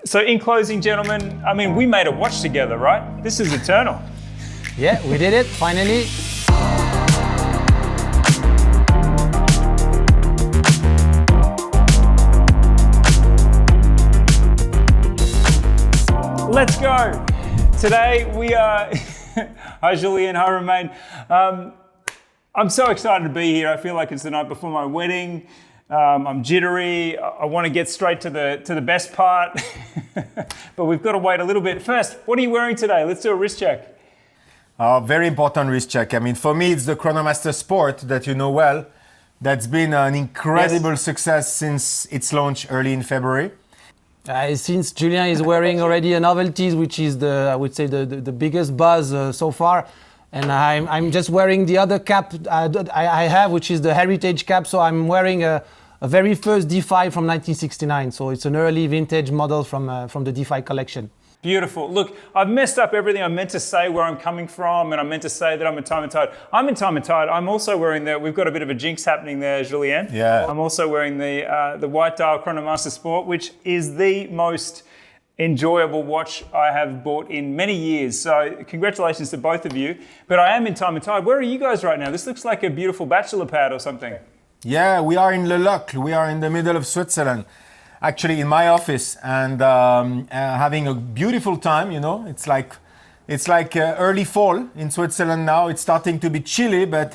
So in closing, gentlemen, I mean, we made a watch together, right? This is eternal. Yeah, we did it, finally. Let's go. Today we are, hi Julien, hi Romain. I'm so excited to be here. I feel like it's the night before my wedding. I'm jittery. I want to get straight to the best part, but we've got to wait a little bit. First, what are you wearing today? Let's do a wrist check. Very important wrist check. I mean, for me, it's the Chronomaster Sport that you know well. That's been an incredible success since its launch early in February. Since Julien is wearing already a novelty, which is I would say the biggest buzz so far. And I'm just wearing the other cap I have, which is the heritage cap. So I'm wearing a very first Defy from 1969. So it's an early vintage model from the Defy collection. Beautiful. Look, I've messed up everything. I meant to say where I'm coming from, and I meant to say that I'm in Time+Tide. I'm in Time+Tide. I'm also wearing we've got a bit of a jinx happening there, Julien. Yeah. I'm also wearing the white dial Chronomaster Sport, which is the most enjoyable watch I have bought in many years. So congratulations to both of you. But I am in Time+Tide. Where are you guys right now? This looks like a beautiful bachelor pad or something. Yeah, we are in Le Locle. We are in the middle of Switzerland, actually in my office, and having a beautiful time. You know, it's like early fall in Switzerland now. It's starting to be chilly, but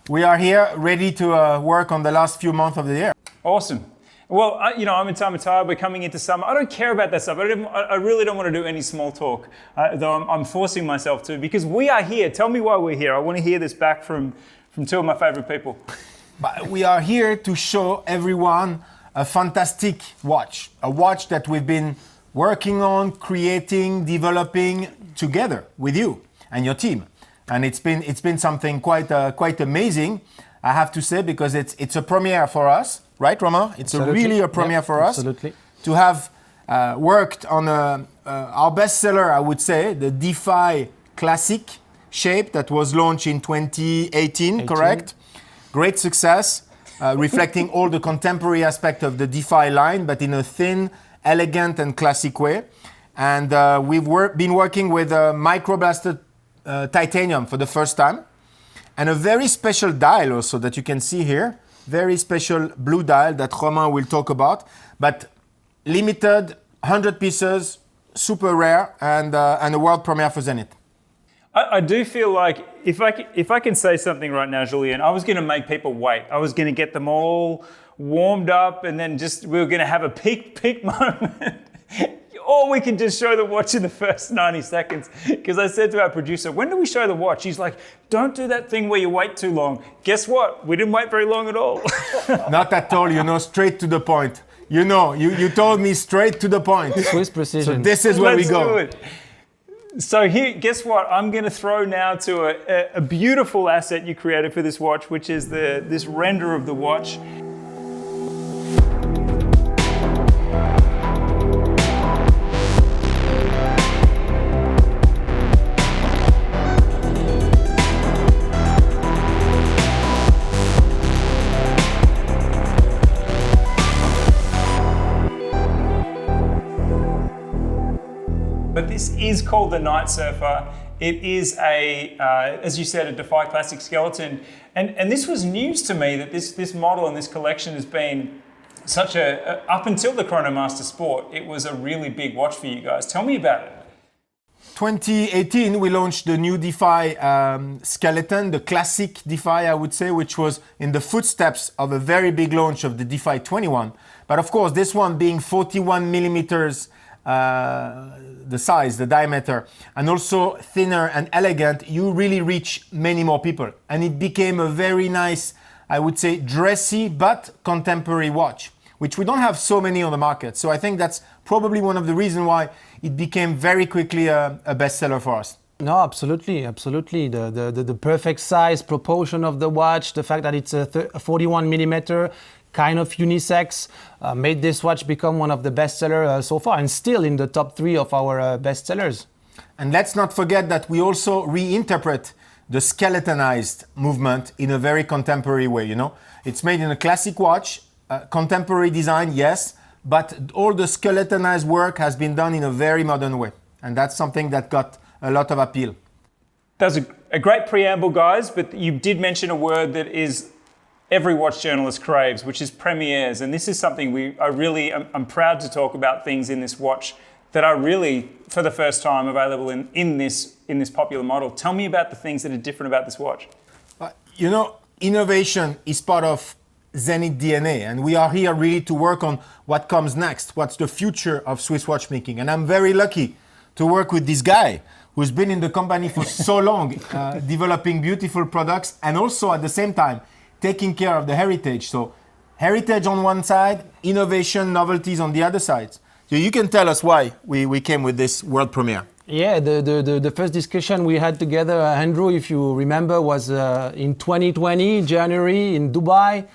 we are here ready to work on the last few months of the year. Awesome. Well, I'm in Time+Tide. We're coming into summer. I don't care about that stuff. I really don't want to do any small talk, though I'm forcing myself to, because we are here. Tell me why we're here. I want to hear this back from two of my favorite people. But we are here to show everyone a fantastic watch, a watch that we've been working on, creating, developing together with you and your team. And it's been something quite amazing, I have to say, because it's a premiere for us. Right, Romain? It's really a premiere for us. Absolutely. To have worked on our bestseller, I would say, the Defy Classic shape that was launched in 2018, correct? Great success, reflecting all the contemporary aspect of the Defy line, but in a thin, elegant, and classic way. And we've been working with microblasted titanium for the first time, and a very special dial also that you can see here. Very special blue dial that Romain will talk about, but limited, 100 pieces, super rare, and a world premiere for Zenith. I do feel like if I can say something right now, Julien, I was going to make people wait. I was going to get them all warmed up, and then we were going to have a peak moment. Or we can just show the watch in the first 90 seconds. Because I said to our producer, when do we show the watch? He's like, don't do that thing where you wait too long. Guess what? We didn't wait very long at all. Not at all, straight to the point. You told me straight to the point. Swiss precision. So this is where we go. Let's do it. So here, guess what? I'm going to throw now to a beautiful asset you created for this watch, which is this render of the watch. But this is called the Night Surfer. It is as you said, a Defy Classic Skeleton. And this was news to me that this model and this collection has been such up until the Chronomaster Sport, it was a really big watch for you guys. Tell me about it. 2018, we launched the new Defy Skeleton, the classic Defy, I would say, which was in the footsteps of a very big launch of the Defy 21. But of course, this one being 41 millimeters, the size, the diameter, and also thinner and elegant, you really reach many more people. And it became a very nice, I would say, dressy but contemporary watch, which we don't have so many on the market. So I think that's probably one of the reasons why it became very quickly a bestseller for us. No, absolutely. The perfect size, proportion of the watch, the fact that it's a 41 millimeter, kind of unisex, made this watch become one of the bestsellers so far, and still in the top 3 of our bestsellers. And let's not forget that we also reinterpret the skeletonized movement in a very contemporary way. It's made in a classic watch, contemporary design, yes, but all the skeletonized work has been done in a very modern way. And that's something that got a lot of appeal. That's a great preamble, guys, but you did mention a word that is every watch journalist craves, which is premieres. And this is something I'm proud to talk about things in this watch that are really, for the first time, available in this popular model. Tell me about the things that are different about this watch. Innovation is part of Zenith DNA, and we are here really to work on what comes next, what's the future of Swiss watchmaking. And I'm very lucky to work with this guy who's been in the company for so long, developing beautiful products and also at the same time taking care of the heritage. So heritage on one side, innovation, novelties on the other side. So you can tell us why we came with this world premiere. Yeah, the first discussion we had together, Andrew, if you remember, was in 2020, January, in Dubai,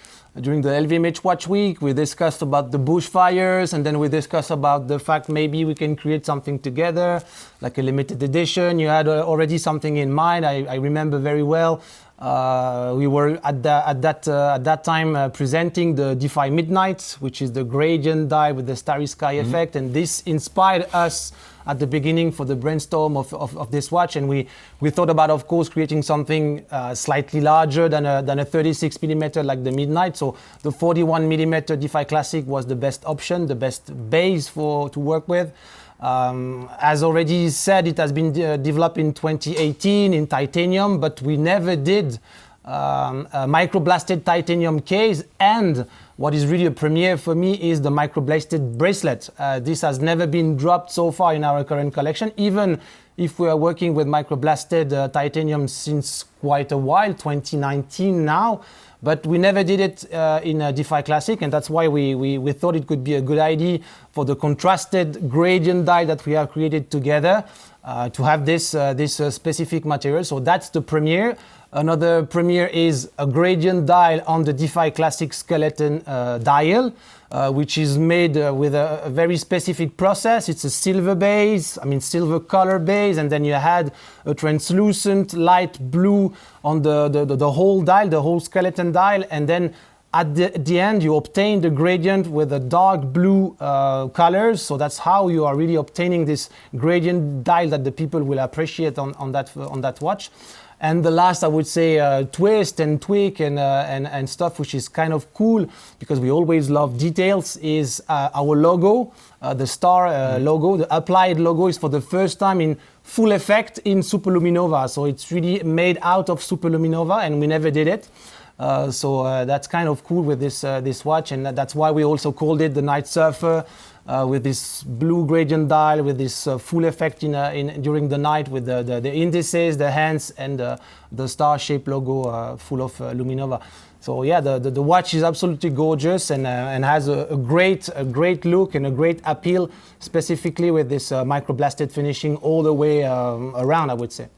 during the LVMH Watch Week. We discussed about the bushfires, and then we discussed about the fact maybe we can create something together, like a limited edition. You had already something in mind, I remember very well. We were at that time presenting the Defy Midnight, which is the gradient dial with the starry sky effect, and this inspired us at the beginning for the brainstorm of this watch, and we thought about, of course, creating something slightly larger than a 36 millimeter like the Midnight. So the 41 millimeter Defy Classic was the best option, the best base to work with. As already said, it has been developed in 2018 in titanium, but we never did a microblasted titanium case, and what is really a premiere for me is the microblasted bracelet. This has never been dropped so far in our current collection, even if we are working with microblasted titanium since quite a while, 2019 now. But we never did it in a Defy Classic, and that's why we thought it could be a good idea for the contrasted gradient dial that we have created together to have this specific material. So that's the premiere. Another premiere is a gradient dial on the Defy Classic Skeleton dial, which is made with a very specific process. It's a silver base, silver color base, and then you had a translucent light blue on the whole dial, the whole skeleton dial, and then at the end you obtain the gradient with a dark blue colors. So that's how you are really obtaining this gradient dial that the people will appreciate on that watch. And the last, I would say, twist and tweak and stuff, which is kind of cool because we always love details, is our logo, the star logo. The applied logo is for the first time in full effect in superluminova. So it's really made out of superluminova, and we never did it. So that's kind of cool with this watch, and that's why we also called it the Night Surfer. With this blue gradient dial, with this full effect during the night, with the indices, the hands, and the star-shaped logo full of luminova. So yeah, the watch is absolutely gorgeous and has a great look and a great appeal, specifically with this microblasted finishing all the way around, I would say.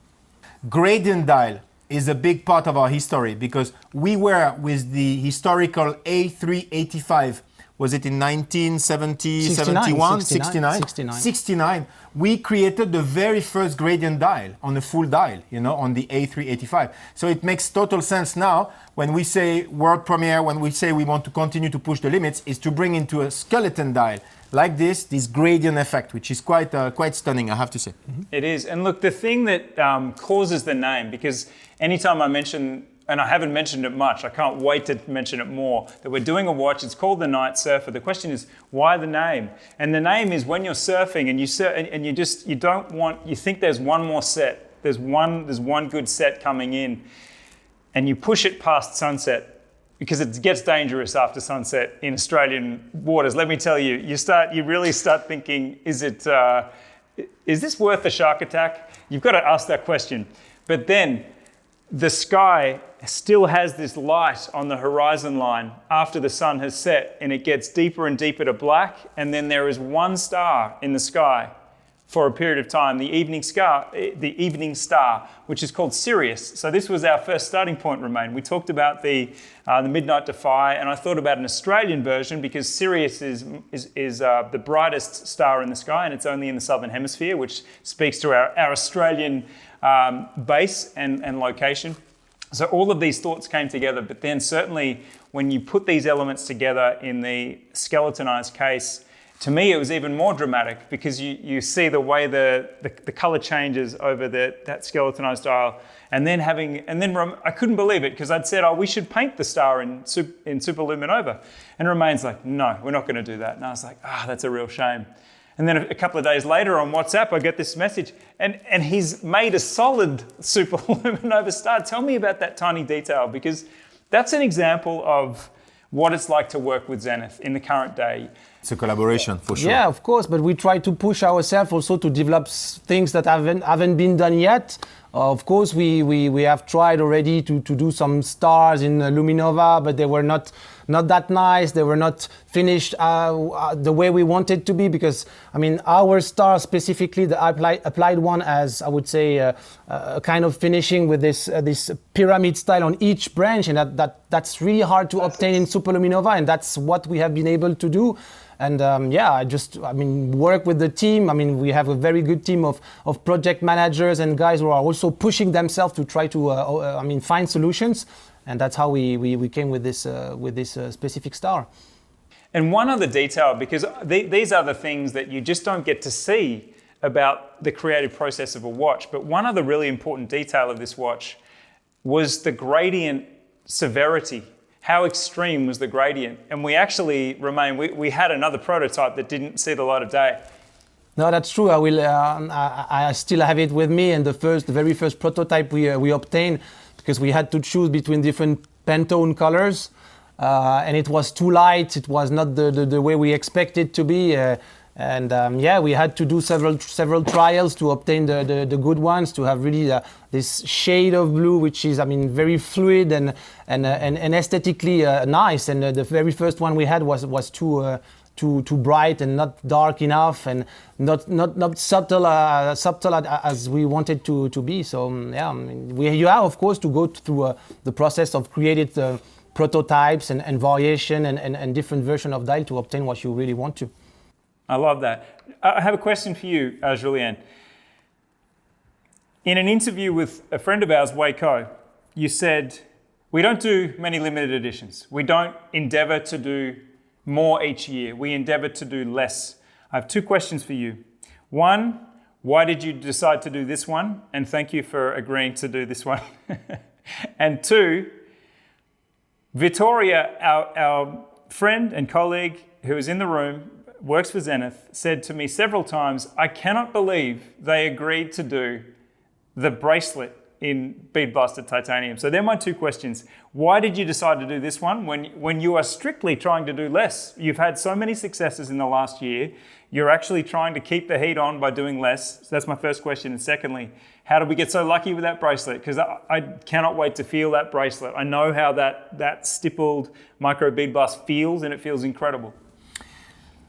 Gradient dial is a big part of our history because we were with the historical A385. Was it in 1970, 71, 69? We created the very first gradient dial on a full dial, on the A385. So it makes total sense now when we say world premiere, when we say we want to continue to push the limits, is to bring into a skeleton dial like this gradient effect, which is quite stunning, I have to say. Mm-hmm. It is. And look, the thing that causes the name, because anytime I mention, and I haven't mentioned it much, I can't wait to mention it more, that we're doing a watch, it's called the Night Surfer. The question is, why the name? And the name is when you're surfing and you think there's one more set, there's one good set coming in, and you push it past sunset, because it gets dangerous after sunset in Australian waters. Let me tell you, you really start thinking, is this worth a shark attack? You've got to ask that question. But then the sky still has this light on the horizon line after the sun has set, and it gets deeper and deeper to black, and then there is one star in the sky for a period of time, the evening star, which is called Sirius. So this was our first starting point, Romain. We talked about the Midnight Defy, and I thought about an Australian version because Sirius is the brightest star in the sky, and it's only in the southern hemisphere, which speaks to our Australian base and location. So all of these thoughts came together, but then certainly when you put these elements together in the skeletonized case, to me, it was even more dramatic because you see the way the color changes over that skeletonized dial. And then I couldn't believe it because I'd said, oh, we should paint the star in superluminova. And Romain's like, no, we're not going to do that. And I was like, that's a real shame. And then a couple of days later on WhatsApp, I get this message and he's made a solid superluminova star. Tell me about that tiny detail, because that's an example of what it's like to work with Zenith in the current day. It's a collaboration for sure. Yeah, of course, but we try to push ourselves also to develop things that haven't been done yet. Of course, we have tried already to do some stars in Luminova, but they were not that nice. They were not finished the way we wanted to be, because I mean our star specifically, the applied one, has, I would say, a kind of finishing with this pyramid style on each branch, and that's really hard to obtain in superluminova, and that's what we have been able to do. And I mean, work with the team. I mean, we have a very good team of project managers and guys who are also pushing themselves to try to, find solutions. And that's how we came with this specific star. And one other detail, because these are the things that you just don't get to see about the creative process of a watch. But one other really important detail of this watch was the gradient severity. How extreme was the gradient? And we actually, Romain, we had another prototype that didn't see the light of day. No, that's true. I still have it with me, and the very first prototype we obtained, because we had to choose between different Pantone colors, and it was too light. It was not the way we expected it to be. We had to do several trials to obtain the good ones, to have really this shade of blue, which is, I mean, very fluid and aesthetically nice. And the very first one we had was too bright and not dark enough, and not subtle as we wanted to be. So you have, of course, to go through the process of creating prototypes and variation and different version of dial to obtain what you really want to. I love that. I have a question for you, Julien. In an interview with a friend of ours, Waco, you said, we don't do many limited editions. We don't endeavor to do more each year. We endeavor to do less. I have two questions for you. One, why did you decide to do this one? And thank you for agreeing to do this one. And two, Vittoria, our friend and colleague who is in the room, works for Zenith, said to me several times, I cannot believe they agreed to do the bracelet in bead blasted titanium. So they're my two questions. Why did you decide to do this one when you are strictly trying to do less? You've had so many successes in the last year. You're actually trying to keep the heat on by doing less. So that's my first question. And secondly, how did we get so lucky with that bracelet? Because I cannot wait to feel that bracelet. I know how that stippled micro bead blast feels, and it feels incredible.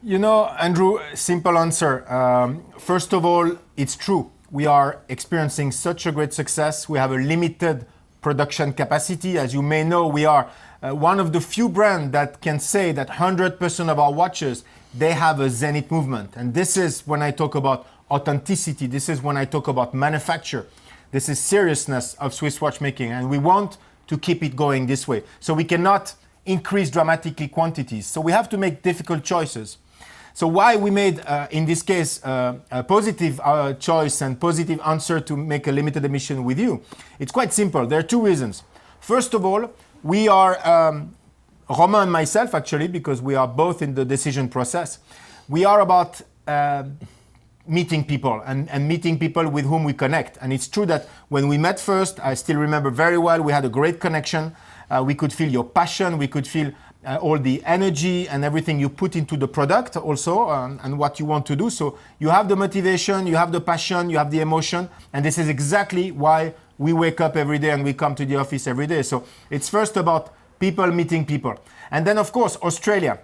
You know, Andrew, simple answer. First of all, it's true. We are experiencing such a great success. We have a limited production capacity. As you may know, we are one of the few brands that can say that 100% of our watches, they have a Zenith movement. And this is when I talk about authenticity. This is when I talk about manufacture. This is seriousness of Swiss watchmaking. And we want to keep it going this way. So we cannot increase dramatically quantities. So we have to make difficult choices. So why we made, in this case, a positive choice and positive answer to make a limited edition with you? It's quite simple. There are two reasons. First of all, we are, Romain and myself actually, because we are both in the decision process, we are about meeting people and meeting people with whom we connect. And it's true that when we met first, I still remember very well, we had a great connection. We could feel your passion, we could feel all the energy and everything you put into the product also, and what you want to do. So you have the motivation, you have the passion, you have the emotion, and this is exactly why we wake up every day and we come to the office every day. So it's first about people meeting people. And then of course, Australia,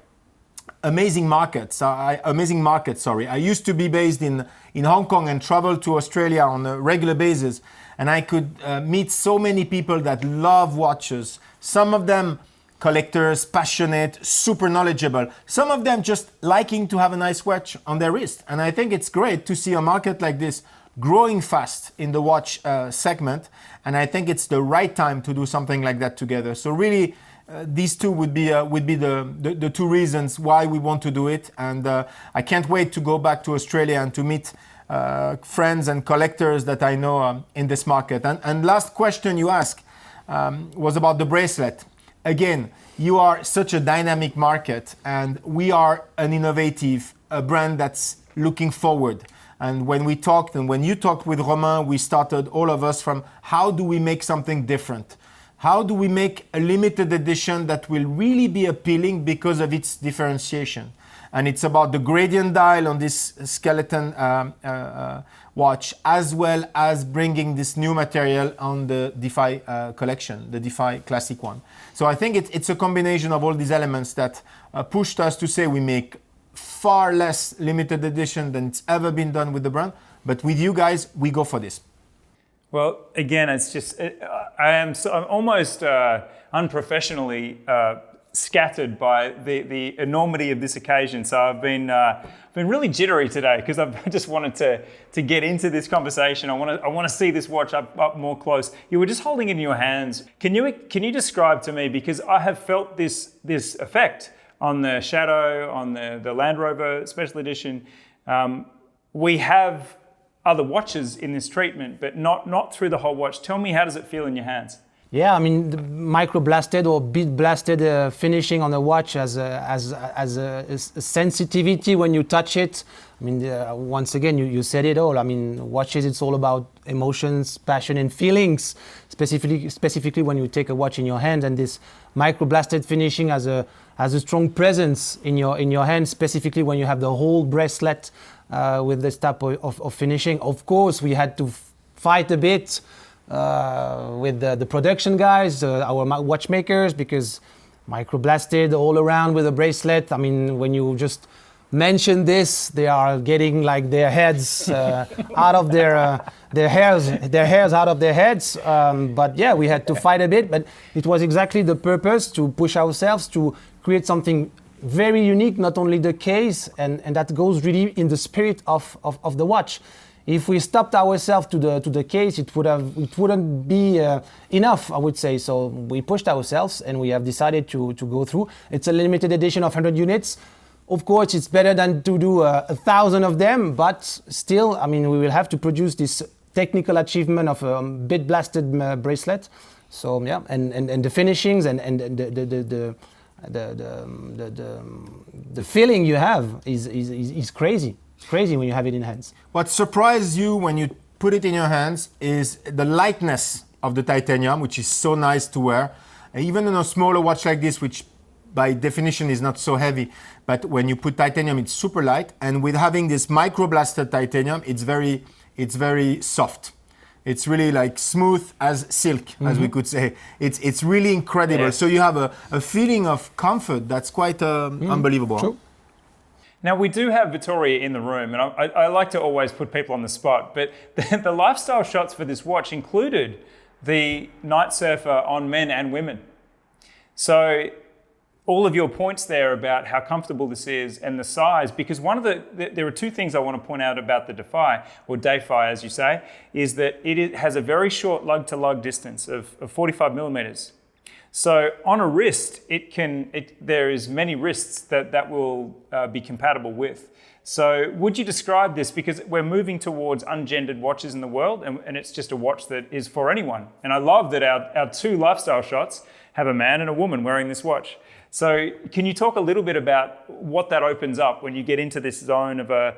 amazing market. I used to be based in Hong Kong and travel to Australia on a regular basis. And I could meet so many people that love watches. Some of them collectors, passionate, super knowledgeable. Some of them just liking to have a nice watch on their wrist. And I think it's great to see a market like this growing fast in the watch segment. And I think it's the right time to do something like that together. So really, these two would be the two reasons why we want to do it. And I can't wait to go back to Australia and to meet friends and collectors that I know in this market. And last question you asked was about the bracelet. Again, you are such a dynamic market, and we are an innovative brand that's looking forward. And when we talked, and when you talked with Romain, we started all of us from how do we make something different? How do we make a limited edition that will really be appealing because of its differentiation? And it's about the gradient dial on this skeleton watch, as well as bringing this new material on the Defy collection, the Defy Classic one. So I think it's a combination of all these elements that pushed us to say we make far less limited edition than it's ever been done with the brand. But with you guys, we go for this. Well, again, it's just, I'm almost unprofessionally scattered by the enormity of this occasion. So I've been really jittery today because I've just wanted to get into this conversation. I want to see this watch up more close. You were just holding it in your hands. Can you describe to me, because I have felt this effect on the Shadow, on the Land Rover Special Edition. We have other watches in this treatment, but not through the whole watch. Tell me, how does it feel in your hands? Yeah, I mean, the micro-blasted or bit-blasted finishing on the watch has a sensitivity when you touch it. I mean, once again, you said it all. I mean, watches, it's all about emotions, passion, and feelings, specifically when you take a watch in your hand. And this micro-blasted finishing has a strong presence in your hand, specifically when you have the whole bracelet with this type of finishing. Of course, we had to fight a bit with the production guys, our watchmakers, because micro-blasted all around with a bracelet. I mean, when you just mention this, they are getting like their heads out of their hairs out of their heads. But yeah, we had to fight a bit, but it was exactly the purpose, to push ourselves to create something very unique, not only the case, and that goes really in the spirit of the watch. If we stopped ourselves to the case, it wouldn't be enough, I would say. So we pushed ourselves, and we have decided to go through. It's a limited edition of 100 units. Of course, it's better than to do 1,000 of them, but still, I mean, we will have to produce this technical achievement of a bit blasted bracelet. So yeah, and the finishings and the feeling you have is crazy. Crazy when you have it in hands. What surprised you when you put it in your hands is the lightness of the titanium, which is so nice to wear. Even in a smaller watch like this, which by definition is not so heavy, but when you put titanium, it's super light. And with having this micro-blasted titanium, it's very soft. It's really like smooth as silk, as we could say. It's really incredible. Yeah. So you have a feeling of comfort that's quite unbelievable. True. Now, we do have Vittoria in the room, and I like to always put people on the spot, but the lifestyle shots for this watch included the Night Surfer on men and women. So all of your points there about how comfortable this is and the size, because there are two things I want to point out about the Defy, or Defy as you say, is that it has a very short lug-to-lug distance of 45 millimeters. So on a wrist, there is many wrists that will be compatible with. So would you describe this, because we're moving towards ungendered watches in the world, and it's just a watch that is for anyone. And I love that our two lifestyle shots have a man and a woman wearing this watch. So can you talk a little bit about what that opens up when you get into this zone of a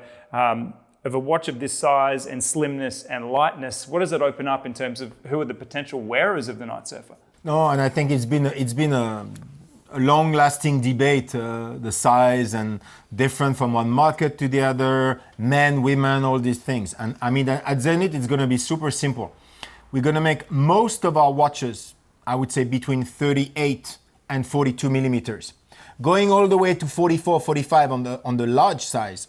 watch of this size and slimness and lightness? What does it open up in terms of who are the potential wearers of the Night Surfer? No, and I think it's been a long-lasting debate, the size and different from one market to the other, men, women, all these things. And I mean, at Zenith, it's going to be super simple. We're going to make most of our watches, I would say, between 38 and 42 millimeters, going all the way to 44, 45 on the large side,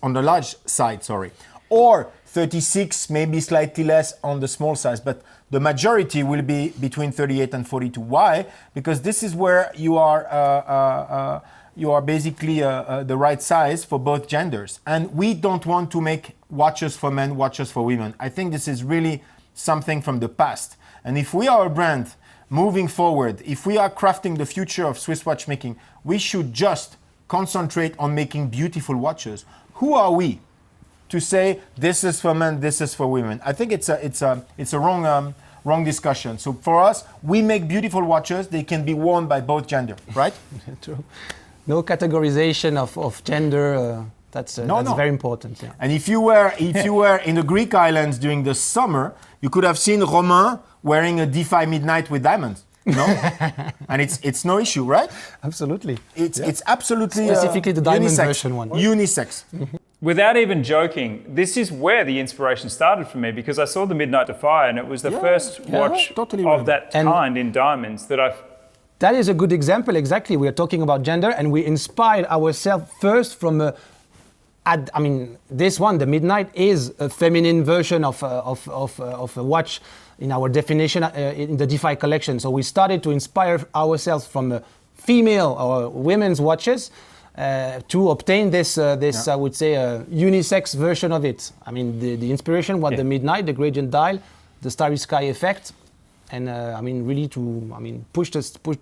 or 36, maybe slightly less on the small size, but the majority will be between 38 and 42. Why? Because this is where you are basically the right size for both genders. And we don't want to make watches for men, watches for women. I think this is really something from the past. And if we are a brand moving forward, if we are crafting the future of Swiss watchmaking, we should just concentrate on making beautiful watches. Who are we to say this is for men, this is for women? I think it's a wrong discussion. So for us, we make beautiful watches. They can be worn by both gender, right? True. No categorization of gender. That's very important. Yeah. And if you were in the Greek islands during the summer, you could have seen Romain wearing a Defy Midnight with diamonds. No, and it's no issue, right? Absolutely. It's absolutely specifically the diamond unisex, version one. Unisex. Without even joking, this is where the inspiration started for me, because I saw the Midnight Defy and it was the first watch totally of that kind in diamonds that I've... That is a good example, exactly. We are talking about gender and we inspired ourselves first from this one, the Midnight, is a feminine version of a watch in our definition in the Defy collection. So we started to inspire ourselves from female or women's watches to obtain this, I would say, unisex version of it. I mean, the inspiration was the Midnight, the gradient dial, the starry sky effect, and really to push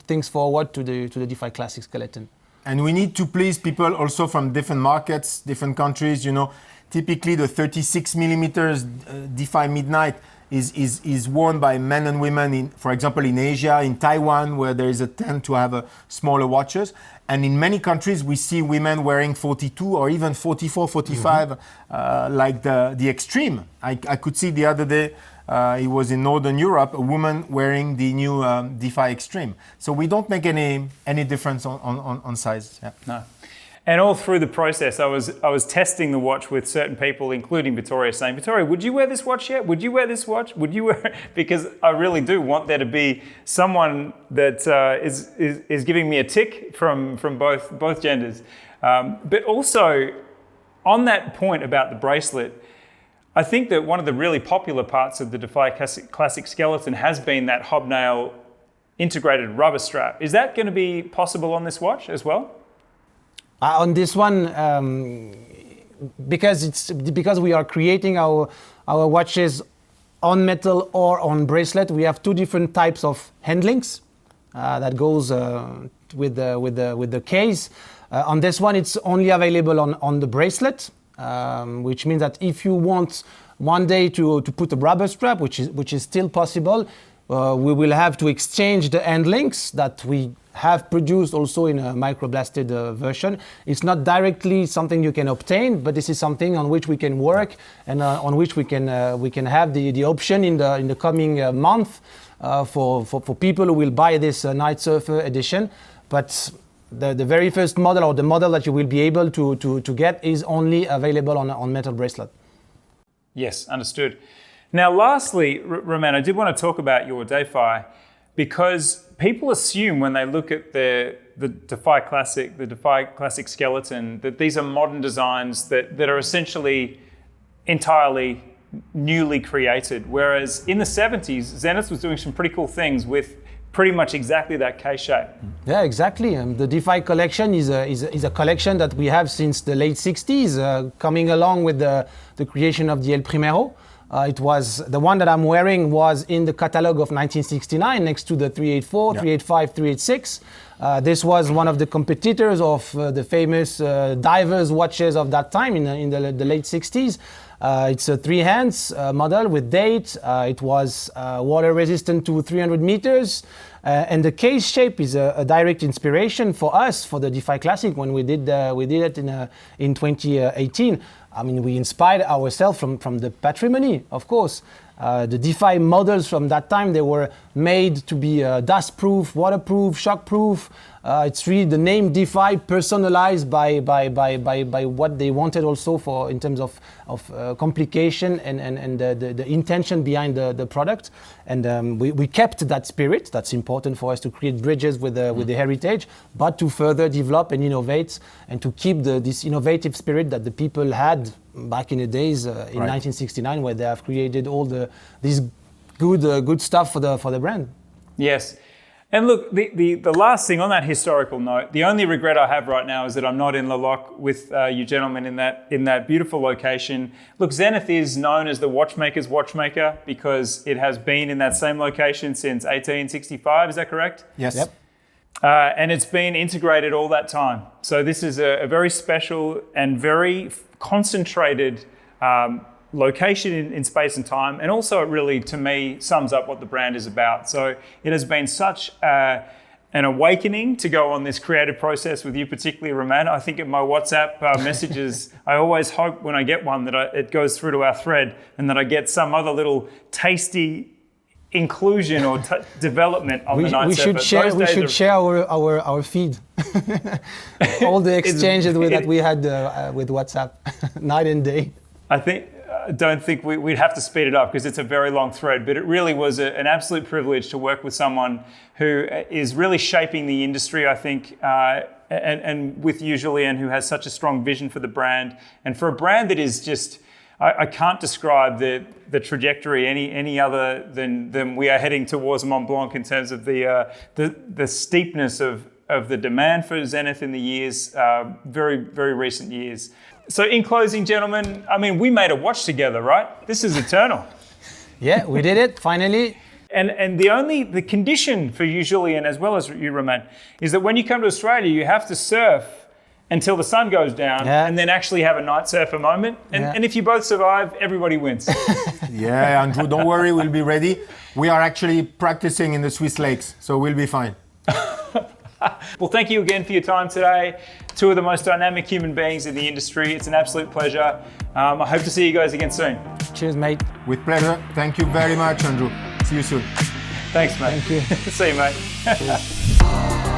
things forward to the Defy Classic Skeleton. And we need to please people also from different markets, different countries. You know, typically the 36 millimeters Defy Midnight is worn by men and women, for example, in Asia, in Taiwan, where there is a trend to have smaller watches. And in many countries, we see women wearing 42 or even 44, 45, like the Extreme. I could see the other day, it was in Northern Europe, a woman wearing the new Defy Extreme. So we don't make any difference on size. Yeah. No. And all through the process, I was testing the watch with certain people, including Vittoria, saying, Vittoria, would you wear this watch yet? Would you wear this watch? Would you wear it? Because I really do want there to be someone that is giving me a tick from both genders. But also, on that point about the bracelet, I think that one of the really popular parts of the Defy Classic Skeleton has been that hobnail integrated rubber strap. Is that going to be possible on this watch as well? On this one, because we are creating our watches on metal or on bracelet, we have two different types of handlings that goes with the case. On this one, it's only available on the bracelet, which means that if you want one day to put a rubber strap, which is still possible, we will have to exchange the handlings that we have produced also in a microblasted version. It's not directly something you can obtain, but this is something on which we can work and on which we can have the option in the coming month for people who will buy this Night Surfer edition. But the very first model, or the model that you will be able to get, is only available on metal bracelet. Yes, understood. Now, lastly, Romain, I did want to talk about your Defy, because people assume when they look at the Defy Classic Skeleton, that these are modern designs that are essentially entirely newly created. Whereas in the 70s, Zenith was doing some pretty cool things with pretty much exactly that case shape. Yeah, exactly. The Defy collection is a collection that we have since the late 60s, coming along with the creation of the El Primero. It was the one that I'm wearing was in the catalog of 1969 next to the 384, 385, 386. This was one of the competitors of the famous divers watches of that time in the late 60s. It's a 3-hands model with date. It was water resistant to 300 meters. And the case shape is a direct inspiration for us for the Defy Classic when we did it in 2018. I mean, we inspired ourselves from the patrimony, of course. The Defy models from that time, they were made to be dust-proof, waterproof, shock-proof. It's really the name Defy personalized by what they wanted also for in terms of complication and the intention behind the product. And we kept that spirit. That's important for us to create bridges with the heritage, but to further develop and innovate and to keep this innovative spirit that the people had back in the days in 1969, where they have created all this good stuff for the brand. Yes. And look, the last thing on that historical note, the only regret I have right now is that I'm not in La Loc with you gentlemen in that beautiful location. Look, Zenith is known as the watchmaker's watchmaker because it has been in that same location since 1865. Is that correct? Yes. Yep. And it's been integrated all that time. So this is a very special and very concentrated location in space and time, and also it really, to me, sums up what the brand is about. So it has been such an awakening to go on this creative process with you, particularly Romain. I think in my WhatsApp messages, I always hope when I get one that it goes through to our thread and that I get some other little tasty inclusion or development on the night. We should share our feed. All the exchanges that we had with WhatsApp, night and day. I don't think we'd have to speed it up because it's a very long thread, but it really was an absolute privilege to work with someone who is really shaping the industry, I think, and with you, Julien, who has such a strong vision for the brand. And for a brand that is just, I can't describe the trajectory any other than we are heading towards Mont Blanc in terms of the steepness of the demand for Zenith in the years, very, very recent years. So in closing, gentlemen, I mean, we made a watch together, right? This is eternal. Yeah, we did it, finally. And the condition for you, Julien, as well as you, Romain, is that when you come to Australia, you have to surf until the sun goes down and then actually have a night surfer moment. And if you both survive, everybody wins. Yeah, Andrew, don't worry, we'll be ready. We are actually practicing in the Swiss lakes, so we'll be fine. Well, thank you again for your time today. Two of the most dynamic human beings in the industry. It's an absolute pleasure. I hope to see you guys again soon. Cheers, mate. With pleasure. Thank you very much, Andrew. See you soon. Thanks, mate. Thank you. See you, mate.